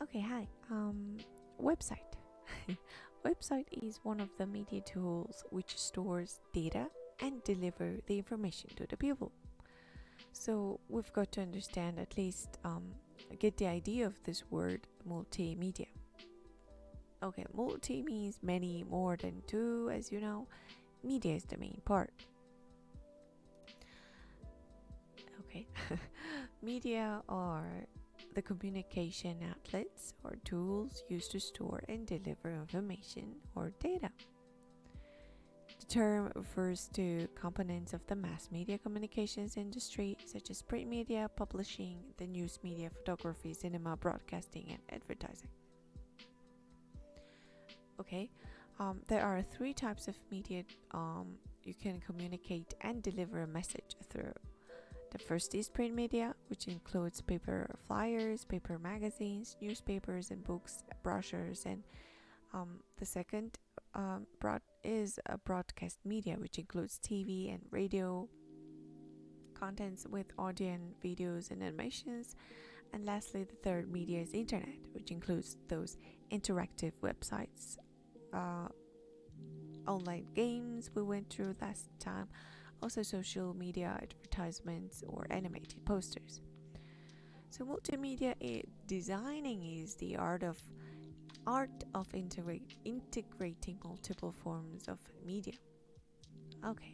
Okay, hi. Website. Website is one of the media tools which stores data and deliver the information to the people. So we've got to understand at least get the idea of this word multimedia. Okay, multi means many, more than two, as you know. Media is the main part. Okay, media are the communication outlets or tools used to store and deliver information or data. The term refers to components of the mass media communications industry, such as print media, publishing, the news media, photography, cinema, broadcasting, and advertising. Okay, there are three types of media you can communicate and deliver a message through. The first is print media, which includes paper flyers, paper magazines, newspapers and books, brochures, and the second is a broadcast media, which includes TV and radio contents with audio and videos and animations. And lastly, the third media is internet, which includes those interactive websites, online games we went through last time, also social media advertisements or animated posters. So multimedia designing is the art of integrating multiple forms of media. Okay.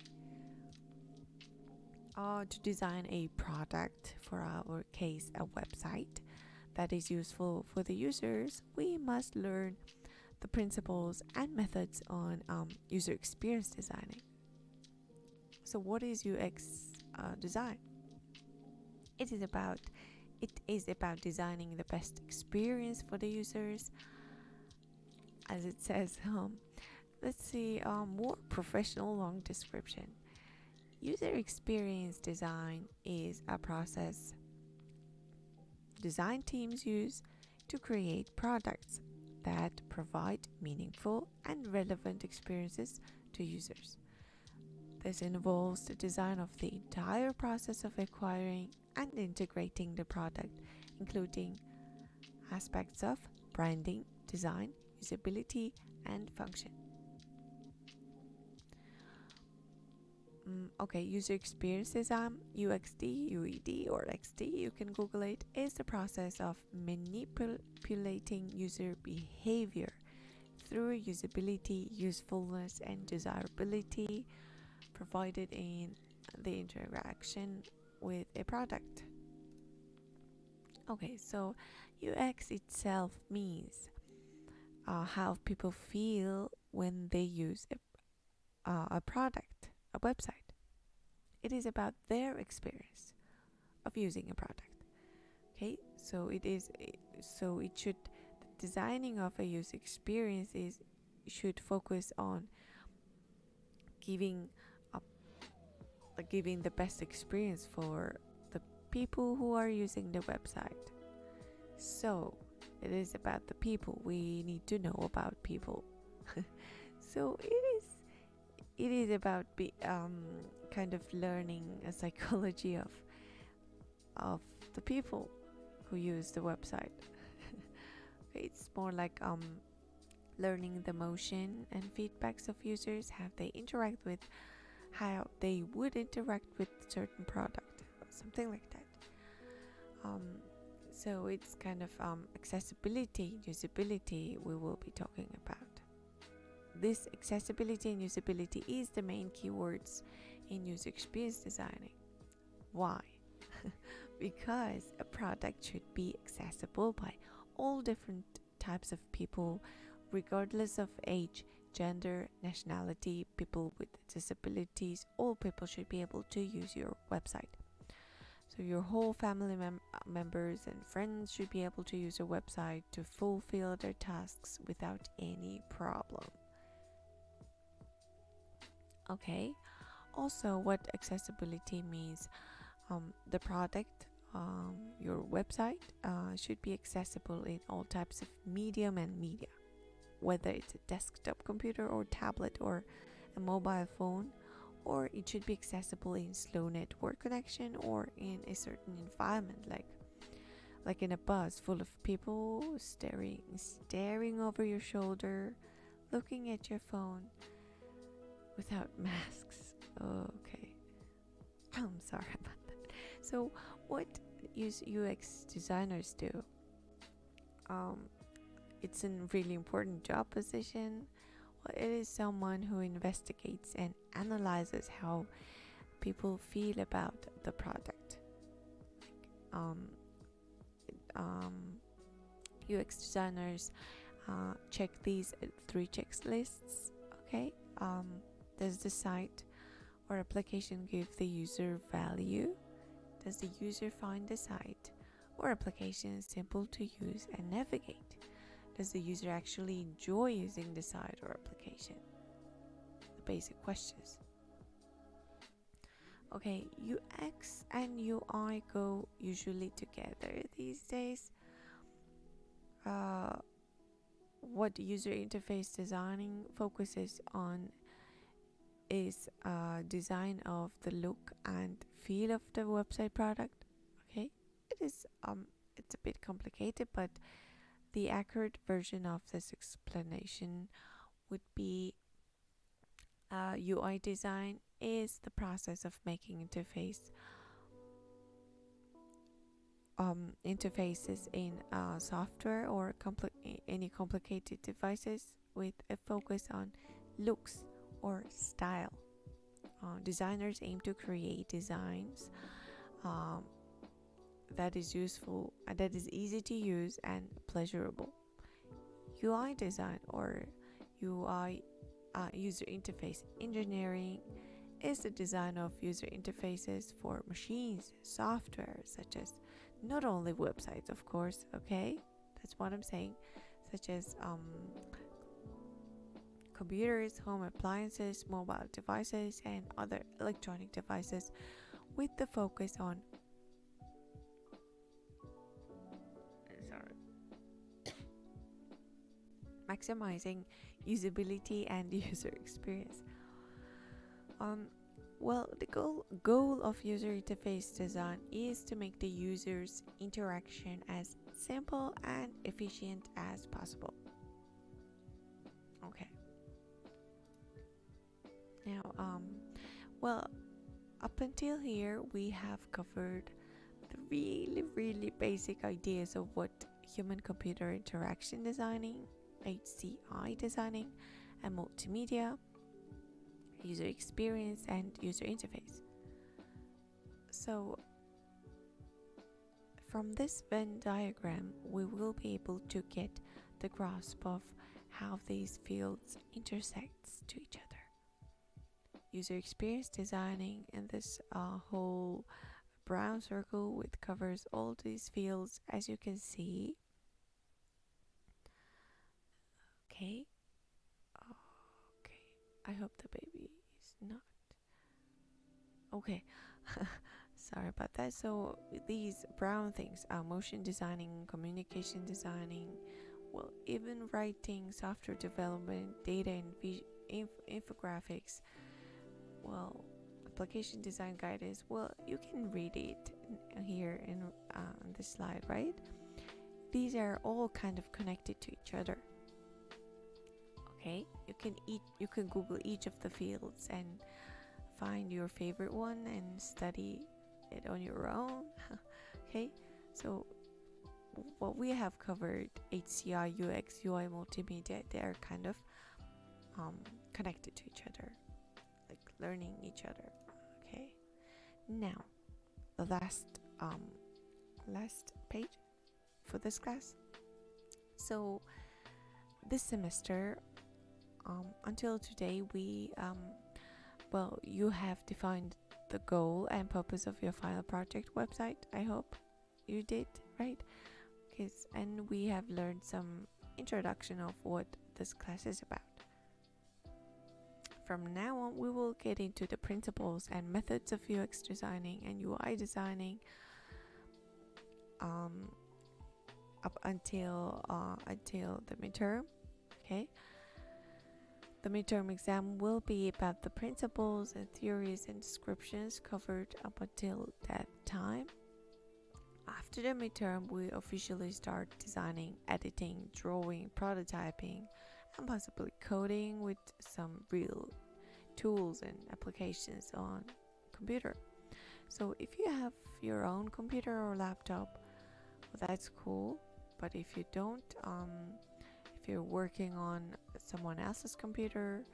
To design a product, for our case a website, that is useful for the users, we must learn the principles and methods on user experience designing. So what is UX design? It is about designing the best experience for the users. As it says, let's see, more professional long description. User experience design is a process design teams use to create products that provide meaningful and relevant experiences to users. This involves the design of the entire process of acquiring and integrating the product, including aspects of branding, design, usability, and function. User experience design, UXD, UED, or XD, you can Google it, is the process of manipulating user behavior through usability, usefulness, and desirability provided in the interaction with a product. Okay, so UX itself means how people feel when they use a product, a website. It is about their experience of using a product. Okay, so it should, the designing of a user experience should focus on giving giving the best experience for the people who are using the website. So it is about the people. We need to know about people. So it is about kind of learning a psychology of the people who use the website. It's more like learning the motion and feedbacks of users, how they interact with, how they would interact with certain product, something like that. So it's kind of accessibility, usability we will be talking about. This accessibility and usability is the main keywords in user experience designing. Why? Because a product should be accessible by all different types of people, regardless of age, gender, nationality, people with disabilities. All people should be able to use your website. So your whole family members and friends should be able to use your website to fulfill their tasks without any problem. Okay. Also, what accessibility means, the product, your website should be accessible in all types of medium and media, whether it's a desktop computer or tablet or a mobile phone, or it should be accessible in slow network connection or in a certain environment like like in a bus full of people staring over your shoulder, looking at your phone without masks. Okay. I'm sorry about that. So what UX designers do? It's a really important job position. Well, it is someone who investigates and analyzes how people feel about the product. Um, UX designers check these 3 checklists. Okay, does the site or application give the user value? Does the user find the site or application simple to use and navigate? Does the user actually enjoy using the site or application? The basic questions. Okay, UX and UI go usually together these days. What user interface designing focuses on is design of the look and feel of the website product. Okay, it's a bit complicated, but the accurate version of this explanation would be UI design is the process of making interfaces in software or any complicated devices with a focus on looks or style. Designers aim to create designs that is useful, that is easy to use and pleasurable. UI design or UI user interface engineering is the design of user interfaces for machines, software, such as not only websites, of course, okay? That's what I'm saying, such as computers, home appliances, mobile devices, and other electronic devices with the focus on maximizing usability and user experience. Well, the goal of user interface design is to make the user's interaction as simple and efficient as possible. Okay. Now, well, up until here, we have covered the really basic ideas of what human-computer interaction designing, HCI designing, and multimedia, user experience, and user interface. So from this Venn diagram, we will be able to get the grasp of how these fields intersect to each other. User experience designing in this whole brown circle, which covers all these fields, as you can see. Okay. I hope the baby is not. Okay. Sorry about that. So these brown things are motion designing, communication designing, well, even writing, software development, data and infographics, well, application design guidance. Well, you can read it here in this slide, right? These are all kind of connected to each other. Okay, you can Google each of the fields and find your favorite one and study it on your own. Okay, so what we have covered, HCI, UX, UI, multimedia, they are kind of connected to each other, like learning each other. Okay, now the last page for this class. So this semester, until today, you have defined the goal and purpose of your final project website. I hope you did, right? And we have learned some introduction of what this class is about. From now on, we will get into the principles and methods of UX designing and UI designing up until the midterm. Okay. The midterm exam will be about the principles and theories and descriptions covered up until that time. After the midterm, we officially start designing, editing, drawing, prototyping, and possibly coding with some real tools and applications on computer. So if you have your own computer or laptop, well, that's cool. But if you don't, if you're working on someone else's computer,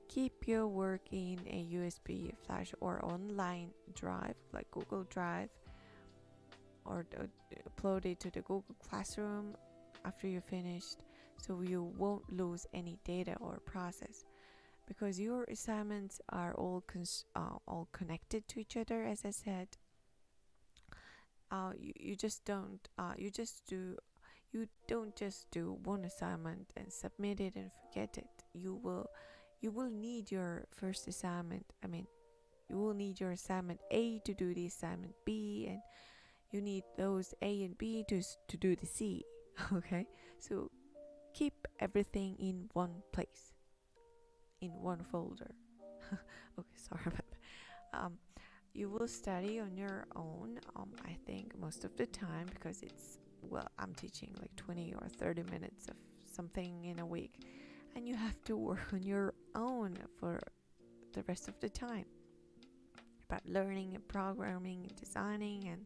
keep your work in a USB flash or online drive like Google Drive, or upload it to the Google Classroom after you're finished, so you won't lose any data or process, because your assignments are all connected to each other. As I said, you just don't you don't just do one assignment and submit it and forget it. You will need your first assignment. I mean, you will need your assignment A to do the assignment B, and you need those A and B to do the C. Okay, so keep everything in one place, in one folder. Okay, sorry about that. You will study on your own, I think most of the time, because I'm teaching like 20 or 30 minutes of something in a week, and you have to work on your own for the rest of the time, about learning and programming and designing, and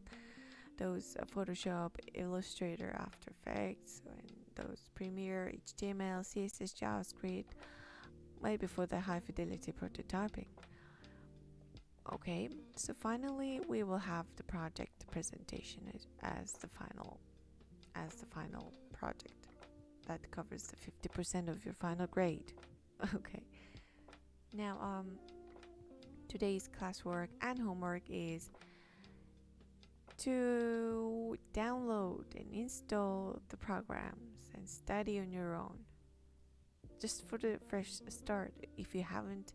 those Photoshop, Illustrator, After Effects, and those Premiere, HTML, CSS, JavaScript, maybe for the high fidelity prototyping. Okay, so finally we will have the project presentation as the final project that covers the 50% of your final grade. Okay, now today's classwork and homework is to download and install the programs and study on your own, just for the fresh start. If you haven't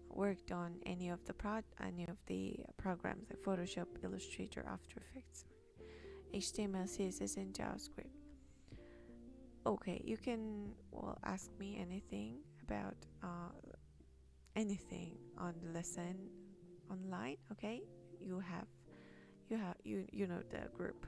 worked on any of the programs like Photoshop, Illustrator, After Effects, HTML, CSS, and JavaScript. Okay, you can ask me anything about anything on the lesson online. Okay, you know the group.